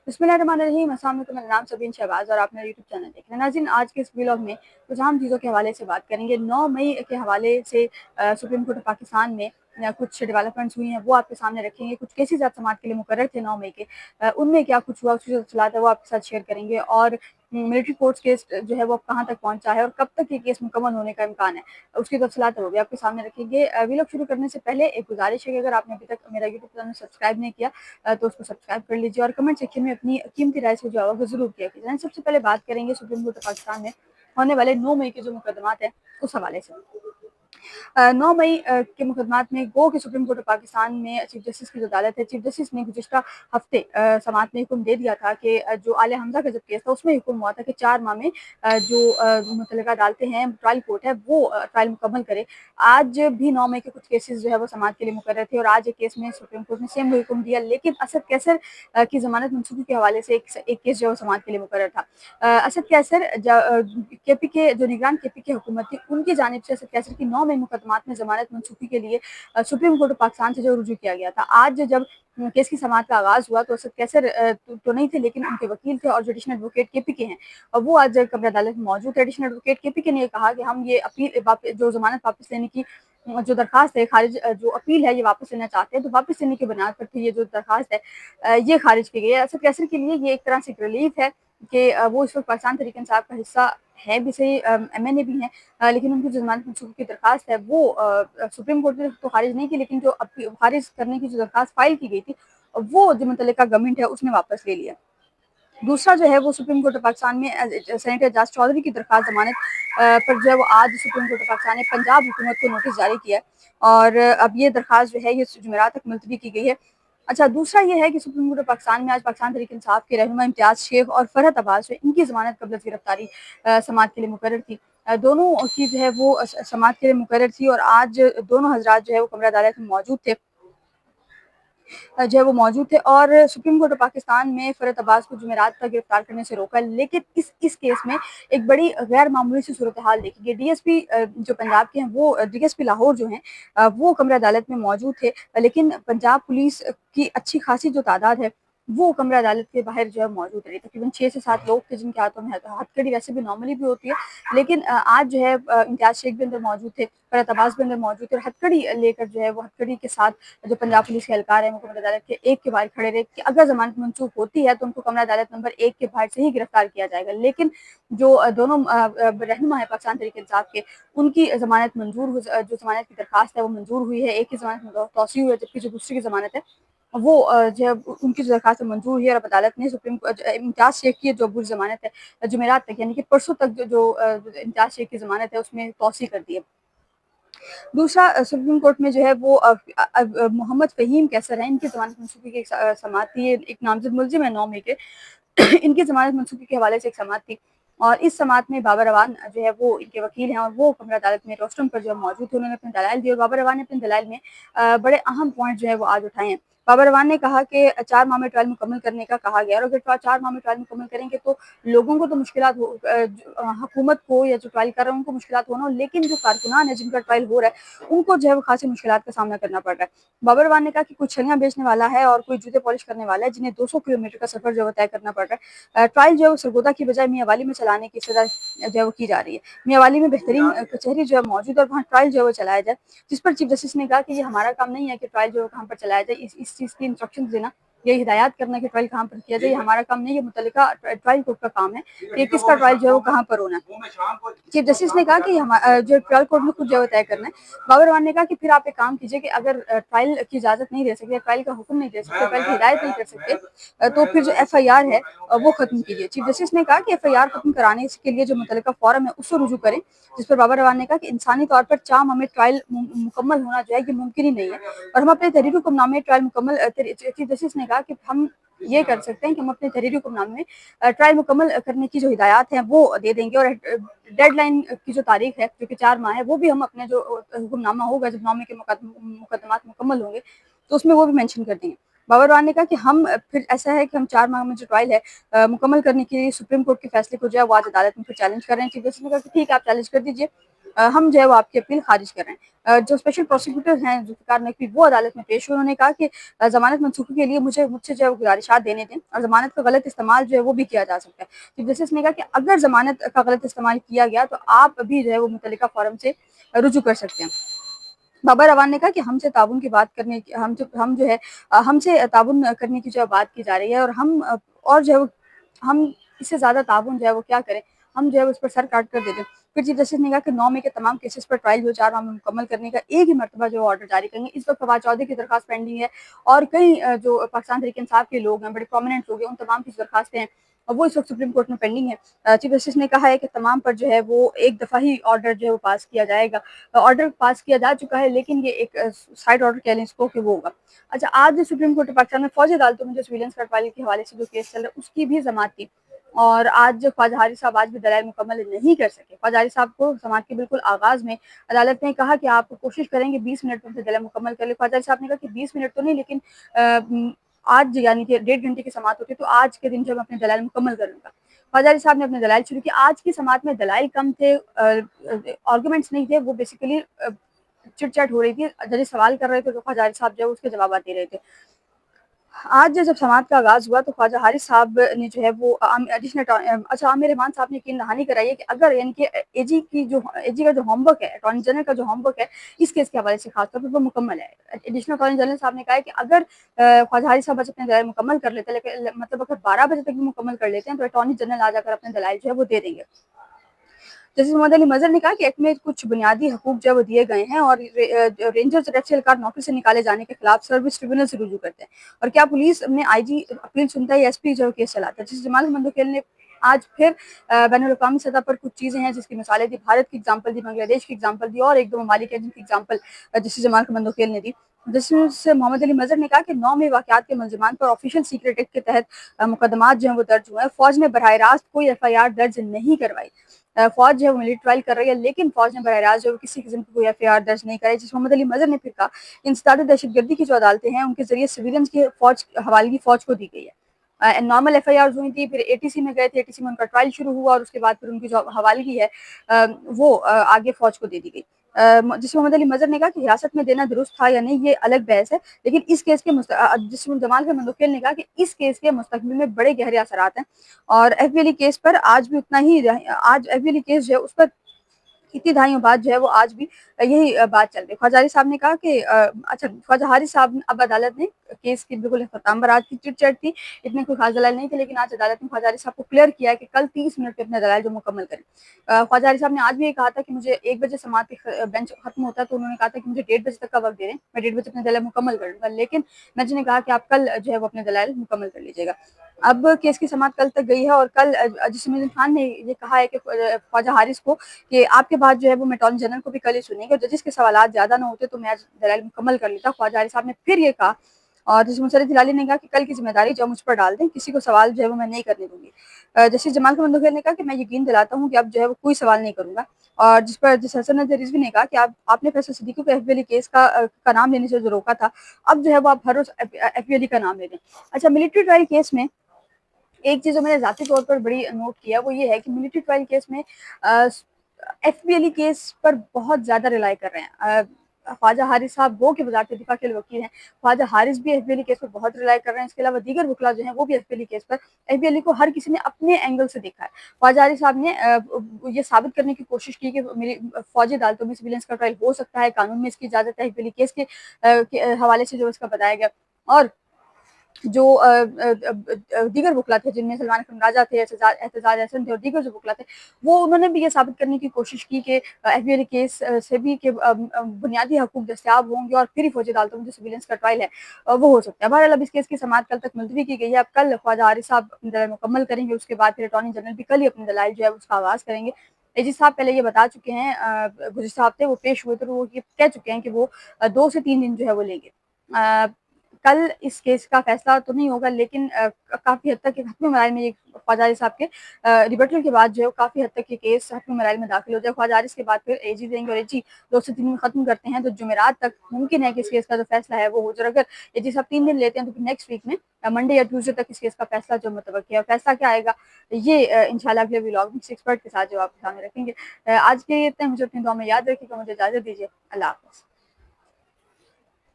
बिस्मिल्लाहिर्रहमानिर्रहीम। अस्सलाम वालेकुम। मेरा नाम सबीन शहबाज और आप मेरा यूट्यूब चैनल देख रहे हैं। नाज़रीन, आज के इस व्लॉग में कुछ अहम चीज़ों के हवाले से बात करेंगे। 9 मई के हवाले से सुप्रीम कोर्ट ऑफ पाकिस्तान में कुछ डेवलपमेंट्स हुई हैं, वो आपके सामने रखेंगे। कुछ केसेस आज समाअत के लिए मुकर्रर थे 9 मई के, उनमें क्या कुछ हुआ, उसकी जो तफसीलात है वो आपके साथ शेयर करेंगे। और मिलिट्री कोर्ट्स केस जो है वो अब कहाँ तक पहुंचा है और कब तक ये केस मुकम्मल होने का इम्कान है, उसकी तफसीलात है वो भी आपके सामने रखेंगे। व्लॉग शुरू करने से पहले एक गुजारिश है कि अगर आपने अभी तक मेरा यूट्यूब चैनल सब्सक्राइब नहीं किया तो उसको सब्सक्राइब कर लीजिए और कमेंट सेक्शन में अपनी कीमती राय से जो है वो जरूर किया कीजिए। सबसे पहले बात करेंगे सुप्रीम कोर्ट ऑफ पाकिस्तान में होने वाले 9 मई के जो मुकदमात हैं उस हवाले से। 9 मई के मुकदमात में गो कि सुप्रीम कोर्ट ऑफ पाकिस्तान में चीफ जस्टिस की जो अदालत है, चीफ जस्टिस ने गुज़िश्ता हफ्ते समाअत में हुक्म दे दिया था कि जो आले हमजा का जब केस था उसमें हुक्म हुआ था कि 4 माह में जो मुतल्लिका अदालतें हैं, ट्रायल कोर्ट है, वो ट्रायल मुकम्मल करे। आज भी 9 मई के कुछ केसेस जो है वो समाअत के लिए मुकर्रर थे और आज एक केस में सुप्रीम कोर्ट ने सेम हुक्म दिया, लेकिन असद कैसर की जमानत मनसूखी के हवाले से एक केस जो है वो समाअत के लिए मुकर्रर था। असद कैसर केपी के जो निगरान केपी की हुकूमत थी, उनकी जानिब से असद कैसर की 9 मई मुकदमात में जमानत मनसूखी के लिए सुप्रीम कोर्ट ऑफ पाकिस्तान से जो रुजू किया गया था। आज जब केस की समाअत का आगाज हुआ तो असद कैसर तो नहीं थे, लेकिन उनके वकील थे और जो एडिशनल एडवोकेट केपी के हैं और वो आज कब्र अदालत में मौजूद है। एडिशनल एडवोकेट केपी के ने कहा कि हम ये अपील जो जमानत वापस लेने की जो दरखास्त है खारिज, जो अपील है ये वापस लेना चाहते हैं, तो वापस लेने की बुनियाद पर फिर ये जो दरखास्त है ये खारिज की गई है। असद कैसर के लिए ये एक तरह से रिलीफ है कि वो इस वक्त पाकिस्तान तहरीक इंसाफ का हिस्सा है भी सही, एमएनए भी हैं, लेकिन उनकी जो जमानत मनसूखी की दरखास्त है वो सुप्रीम कोर्ट ने तो खारिज नहीं की, लेकिन जो खारिज करने की जो दरखास्त फाइल की गई थी वो जो मुतल्लिका गवर्नमेंट है उसने वापस ले लिया। दूसरा जो है वो सुप्रीम कोर्ट ऑफ पाकिस्तान में सेनेटर एजाज चौधरी की दरखास्त जमानत पर जो है वो आज सुप्रीम कोर्ट ऑफ पाकिस्तान ने पंजाब हुकूमत को नोटिस जारी किया है और अब ये दरखास्त जो है ये जुमेरात तक मुलतवी की गई है। अच्छा, दूसरा ये है कि सुप्रीम कोर्ट ऑफ पाकिस्तान में आज पाकिस्तान तहरीक इंसाफ के रहनुमा इम्तियाज शेख और फरहत अब्बास जो इनकी जमानत कबल गिरफ्तारी समाअत के लिए मुकर्रर थी। दोनों की जो है वो समाअत के लिए मुकर्रर थी और आज दोनों हजरात जो है वो कमरा अदालत में मौजूद थे, जो है वो मौजूद थे और सुप्रीम कोर्ट ऑफ पाकिस्तान में फरहत अब्बास को जुमेरात तक गिरफ्तार करने से रोका, लेकिन इस केस में एक बड़ी गैर मामूली सी सूरत हाल देखी गई। डीएसपी जो पंजाब के हैं वो डीएसपी लाहौर जो हैं वो कमरा अदालत में मौजूद थे, लेकिन पंजाब पुलिस की अच्छी खासी जो तादाद है वो कमरा अदालत के बाहर जो है मौजूद रही। तकरीबन 6 से 7 लोग थे जिनके हाथों में हथकड़ी वैसे भी नॉर्मली भी होती है, लेकिन आज जो है इम्तियाज शेख भी अंदर मौजूद थे, फरहत अब्बास भी अंदर मौजूद थे और हथकड़ी लेकर जो है वो हथकड़ी के साथ जो पंजाब पुलिस के एहलकार है मुकम्मल अदालत के एक के बाहर खड़े रहे कि अगर जमानत मंसूख होती है तो उनको कमरा अदालत नंबर 1 के बाहर से ही गिरफ्तार किया जाएगा। लेकिन जो दोनों रहनुमा है पाकिस्तान तहरीक इंसाफ के, उनकी जमानत मंजूर, जो जमानत की दरखास्त है वो मंजूर हुई है, एक की जमानत में तौसीह हुई है, जबकि जो दूसरी की जमानत है वो जो है उनकी जो दरखास्त मंजूर हुई है और अदालत ने सुप्रीम इम्तियाज शेख की जो बुरी जमानत है जुमेरात तक यानी कि परसों तक जो इम्तियाज शेख की जमानत है उसमें तौसीह कर दी है। दूसरा, सुप्रीम कोर्ट में जो है वो मोहम्मद फ़हीम कैसर हैं, इनकी जमानत मनसूखी की समाअत थी। ये एक नामजद मुलजिम है 9 मई के इनकी जमानत मनसूखी के हवाले से एक समाअत थी और इस समाअत में बाबर अवान जो है वो इनके वकील हैं और वो कमरा अदालत में रोस्टम पर जो मौजूद थे, उन्होंने अपने दलाइल दिए और बाबर अवान ने अपने दलाइल में बड़े अहम पॉइंट जो है वो आज उठाए हैं। बाबर अवान ने कहा कि 4 माह में ट्रायल मुकम्मल करने का कहा गया और अगर 4 माह में ट्रायल मुकम्मल करेंगे तो लोगों को तो मुश्किलात हुकूमत को या जो ट्रायल कर रहे हैं उनको मुश्किलात होना, लेकिन जो कारकुनान है जिनका ट्रायल हो रहा है उनको जो है वो खासी मुश्किलात का सामना करना पड़ रहा है। बाबर अवान ने कहा कि कोई छलियां बेचने वाला है और कोई जूते पॉलिश करने वाला है जिन्हें 200 किलोमीटर का सफर जो है तय करना पड़ रहा है। ट्रायल जो है वो सरगोदा की बजाय मियां वाली में चलाने की सजा जो है वो की जा रही है। मियां वाली में बेहतरीन कचहरी जो है मौजूद है और वहाँ ट्रायल जो है वो चलाया जाए, जिस पर चीफ जस्टिस ने कहा कि ये हमारा काम नहीं है कि ट्रायल जो है कहाँ पर चलाया जाए, इस चीज़ की इंस्ट्रक्शन देना, ये हिदायत करना कि ट्रायल कहाँ पर किया जाए, हमारा काम नहीं है, मुतल्लिका ट्रायल कोर्ट का काम है कि किसका ट्रायल जो है वो कहाँ पर होना है। चीफ जस्टिस ने कहा कि जो ट्रायल कोर्ट में खुद जो है तय करना है। बाबर अवान ने कहा कि फिर आप एक काम कीजिए कि अगर ट्रायल की इजाजत नहीं दे सकते, ट्रायल का हुक्म नहीं दे सकते, ट्रायल की हिदायत नहीं कर सकते, तो फिर जो एफआईआर है वो खत्म कीजिए। चीफ जस्टिस ने कहा कि एफआईआर खत्म कराने के लिए जो मुतल्लिका फोरम है उससे रुजू करें, जिस पर बाबर अवान ने कहा कि इंसानी तौर पर 4 माह में ट्रायल मुकम्मल होना जो है ये मुमकिन ही नहीं है और हम अपने तहरीरी हुक्मनामे ट्रायल मुकम्मल, चीफ जस्टिस ने कहा कि हम ये कर सकते हैं कि हम अपने तहरीरी हुक्मनामे में ट्रायल मुकम्मल करने की जो हिदायत हैं वो दे देंगे और डेडलाइन की जो तारीख है जो कि 4 माह है वो भी हम अपने जो हुक्मनामा होगा जब 9 मई के मुकदमात मुकम्मल होंगे तो उसमें वो भी मेंशन कर देंगे। बाबर अवान ने कहा कि हम फिर ऐसा है कि हम 4 माह में जो ट्रायल है मुकम्मल करने के लिए सुप्रीम कोर्ट के फैसले को जो है वो आज अदालत में फिर चैलेंज कर रहे हैं। चीफ जस्टिस ने कहा कि ठीक है आप चैलेंज कर दीजिए, ہم جو ہے وہ آپ کی اپیل خارج کر رہے ہیں۔ جو اسپیشل پروسیکیوٹر ہیں ذوالفقار نقوی وہ عدالت میں پیش ہوئے، انہوں نے کہا کہ ضمانت منسوخی کے لیے مجھ سے جو ہے وہ گزارشات دینے دیں، اور ضمانت کا غلط استعمال جو ہے وہ بھی کیا جا سکتا ہے۔ چیف جسٹس نے کہا کہ اگر ضمانت کا غلط استعمال کیا گیا تو آپ بھی جو ہے وہ متعلقہ فورم سے رجوع کر سکتے ہیں۔ بابر روان نے کہا کہ ہم سے تعاون کی بات کرنے کی ہم جو ہے ہم سے تعاون کرنے کی جو بات کی جا رہی ہے، اور ہم اور جو ہے ہم اس سے زیادہ تعاون جو ہے وہ کیا کریں، ہم جو ہے اس پر سر کاٹ کر دیتے ہیں۔ پھر چیف جسٹس نے کہا کہ 9 مئی کے تمام کیسز پر ٹرائل جو 4 ماہ میں مکمل کرنے کا ایک ہی مرتبہ جو آرڈر جاری کریں گے۔ اس وقت فواد چودھری کی درخواست پینڈنگ ہے، اور کئی جو پاکستان تحریک انصاف کے لوگ ہیں، بڑے پرومیننٹ لوگ ہیں، ان تمام کی درخواستیں ہیں، اور وہ اس وقت سپریم کورٹ میں پینڈنگ ہے۔ چیف جسٹس نے کہا ہے کہ تمام پر جو ہے وہ ایک دفعہ ہی آرڈر جو ہے وہ پاس کیا جائے گا۔ آرڈر پاس کیا جا چکا ہے، لیکن یہ ایک سائڈ آرڈر کہہ لیں اس کو کہ وہ ہوگا۔ اچھا، آج سپریم کورٹ پاکستان میں فوجی عدالتوں میں جو سویلنس کٹوالی کے حوالے سے جو کیس چل رہا ہے اس کی بھی سماعت تھی، اور آج خواجہ حارث صاحب آج بھی دلائل مکمل نہیں کر سکے۔ خواجہ حارث صاحب کو سماعت کے بالکل آغاز میں عدالت نے کہا کہ آپ کوشش کریں گے 20 منٹ میں دلائل مکمل کر لیں۔ خواجہ حارث صاحب نے کہا کہ 20 منٹ تو نہیں، لیکن آج یعنی کہ 1.5 گھنٹے کی سماعت ہوتی تو آج کے دن جو میں اپنے دلائل مکمل کر لوں گا۔ خواجہ حارث صاحب نے اپنے دلائل شروع کی۔ آج کی سماعت میں دلائل کم تھے، آرگومنٹس نہیں تھے، وہ بیسیکلی چٹ چیٹ ہو رہی تھی، ججز سوال کر رہے تھے تو خواجہ حارث صاحب جو ہے اس کے جوابات دے رہے تھے۔ آج جب سماعت کا آغاز ہوا تو خواجہ حارث صاحب نے جو ہے وہ عامر رحمان صاحب نے یقین دہانی کرائی ہے کہ اگر یعنی کہ اے جی کا جو ہوم ورک ہے، اٹارنی جنرل کا جو ہوم ورک ہے اس کیس کے حوالے سے خاص طور پر وہ مکمل ہے۔ ایڈیشنل اٹارنی جنرل صاحب نے کہا ہے کہ اگر خواجہ حارث صاحب اپنے دلائل مکمل کر لیتے ہیں، مطلب اگر 12 بجے تک بھی مکمل کر لیتے ہیں تو اٹارنی جنرل آ جا کر اپنے دلائل جو ہے وہ دے دیں گے۔ جسٹس محمد علی مظہر نے کہا کہ ایکٹ میں کچھ بنیادی حقوق جو وہ دیے گئے ہیں، اور رینجرز ریفسی اہلکار نوکری سے نکالے جانے کے خلاف سروس ٹریبونل سے رجوع کرتے ہیں، اور کیا پولیس میں آئی جی اپیل سنتا ہے یا ایس پی جو کیس چلاتا ہے۔ جسٹس جمال احمد وکیل نے آج پھر بین الاقوامی سطح پر کچھ چیزیں ہیں جس کی مثالیں دی، بھارت کی ایگزامپل دی، بنگلہ دیش کی ایگزامپل دی، اور ایک دو ممالک ہیں جن کی ایگزامپل جسٹس جمال احمد وکیل نے دی۔ جسٹس محمد علی مظہر نے کہا کہ 9 مئی واقعات کے ملزمان پر آفیشل سیکریٹ ایکٹ کے تحت مقدمات جو ہیں وہ درج ہوئے ہیں۔ فوج نے براہ راست کوئی ایف آئی آر درج نہیں کروائی۔ فوج جو ہے وہ ملٹری ٹرائل کر رہی ہے، لیکن فوج نے براہ راست جو کسی قسم کی کوئی ایف آئی آر درج نہیں کرائی۔ جس محمد علی مظہر نے پھر کہا انسداد دہشت گردی کی جو عدالتیں ہیں ان کے ذریعے سویلنس کی حوالگی فوج کو دی گئی ہے۔ نارمل ایف آئی آر ہوئی تھی، پھر اے ٹی سی میں گئے تھے، اے ٹی سی میں ان کا ٹرائل شروع ہوا، اور اس کے بعد پھر ان کی جو حوالگی ہے وہ آگے فوج کو دے دی گئی۔ جس محمد علی مظہر نے کہا کہ حراست میں دینا درست تھا یا نہیں یہ الگ بحث ہے، لیکن اس کیس کے جس جمال احمد وکیل نے کہا کہ اس کیس کے مستقبل میں بڑے گہرے اثرات ہیں، اور ایف بی علی کیس پر آج بھی اتنا ہی آج ایف بی علی کیس جو ہے اس پر اتنی دہائیوں بعد جو ہے وہ آج بھی یہی بات چل رہی ہے۔ خواجہ حارث صاحب نے کہا کہ اچھا، خواجہ حارث صاحب اب عدالت نے کیس کی بالکل اختتام پر، آج کی چٹ چیٹ تھی، اتنے کوئی خاص دلائل نہیں تھے، لیکن آج عدالت نے خواجہ حارث صاحب کو کلیئر کیا ہے کہ کل 30 منٹ پہ اپنے دلائل جو مکمل کریں۔ خواجہ حارث صاحب نے آج بھی یہ کہا تھا کہ مجھے 1 بجے سماعت بینچ ختم ہوتا ہے، تو انہوں نے کہا تھا کہ مجھے 1:30 بجے تک کا وقت دے دیں، میں 1:30 بجے اپنے دلائل مکمل کر لوں گا، لیکن جج نے کہا کہ آپ کل جو ہے وہ اپنے دلائل مکمل کر لیجیے گا۔ اب کیس کی سماعت کل تک گئی ہے، اور کل جسم الدین خان نے یہ کہا ہے کہ خواجہ حارث کو کہ آپ کے بعد جو ہے وہ میں اٹارنی جنرل کو بھی کل ہی سنیں گے، اور ججز کے سوالات زیادہ نہ ہوتے تو میں آج دلائل مکمل کر لیتا۔ خواجہ حارث صاحب نے پھر یہ کہا، اور جسٹس مسرت ہلالی نے کہا کہ کل کی ذمہ داری جو مجھ پر ڈال دیں، کسی کو سوال جو ہے وہ میں نہیں کرنے دوں گی۔ جسٹس جمال احمد وکیل نے کہا کہ میں یقین دلاتا ہوں کہ اب جو ہے وہ کوئی سوال نہیں کروں گا، اور جس پر جس حسن ندوی رضوی نے کہا کہ آپ نے فیصل صدیقی کو ایف بی علی کیس کا نام لینے سے جو روکا تھا، اب جو ہے وہ آپ ہر روز ایف بی علی کا نام لے دیں۔ اچھا، ملٹری ٹرائل کیس میں ایک چیز جو میں نے ذاتی طور پر بڑی نوٹ کیا وہ یہ ہے کہ ملٹری ٹرائل کیس میں ایف بی علی کیس پر بہت زیادہ ریلائی کر رہے ہیں۔ خواجہ حارث صاحب وہ کہ وزارت دفاع کے وکیل ہیں، خواجہ حارث بھی ایف بی علی کیس پر بہت ریلائی کر رہے ہیں، اس کے علاوہ دیگر وکلا جو ہیں وہ بھی ایف بی علی کیس پر ایف بی علی کو ہر کسی نے اپنے اینگل سے دیکھا ہے۔ خواجہ حارث صاحب نے یہ ثابت کرنے کی کوشش کی کہ فوجی عدالتوں میں سویلنس کا ٹرائل ہو سکتا ہے، قانون میں اس کی اجازت ہے، ایف بی علی کیس کے حوالے سے جو اس کا بتایا گیا، اور جو دیگر وکلا تھے جن میں سلمان اکرم راجہ تھے، اعتزاز احسن تھے، اور دیگر جو وکلا تھے وہ انہوں نے بھی یہ ثابت کرنے کی کوشش کی کہ ایف بی علی کیس سے بھی کہ بنیادی حقوق دستیاب ہوں گے، اور پھر ہی فوجی عدالتوں میں جو سویلنس کا ٹرائل ہے وہ ہو سکتا ہے۔ بہرحال اب اس کیس کی سماعت کل تک ملتوی کی گئی ہے۔ اب کل خواجہ حارث صاحب اپنے دلائل مکمل کریں گے، اس کے بعد پھر اٹارنی جنرل بھی کل ہی اپنے دلائل جو ہے اس کا آغاز کریں گے۔ اے جی صاحب پہلے یہ بتا چکے ہیں، گزشتہ ہفتے وہ پیش ہوئے تھے، وہ یہ کہہ چکے ہیں کہ وہ 2 سے 3 دن جو ہے وہ لیں گے۔ کل اس کیس کا فیصلہ تو نہیں ہوگا، لیکن کافی حد تک حتمی مراحل میں یہ خواجہ عارف صاحب کے ریبٹل کے بعد جو ہے کافی حد تک یہ کیس حتمی مراحل میں داخل ہو جائے. خواجہ عارف کے بعد پھر اے جی دیں گے، اور اے جی 2 سے 3 میں ختم کرتے ہیں تو جمعرات تک ممکن ہے کہ اس کیس کا جو فیصلہ ہے وہ ہو جائے. اگر اے جی صاحب 3 دن لیتے ہیں تو پھر نیکسٹ ویک میں منڈے یا ٹیوزڈے تک اس کیس کا فیصلہ جو متوقع ہے. فیصلہ کیا آئے گا یہ انشاءاللہ اگلے ولاگ میں ایکسپرٹ کے ساتھ جو آپ کے سامنے رکھیں گے. آج کے لیے اتنے، مجھے اپنی دعا میں یاد رکھیے گا. مجھے اجازت دیجیے. اللہ حافظ.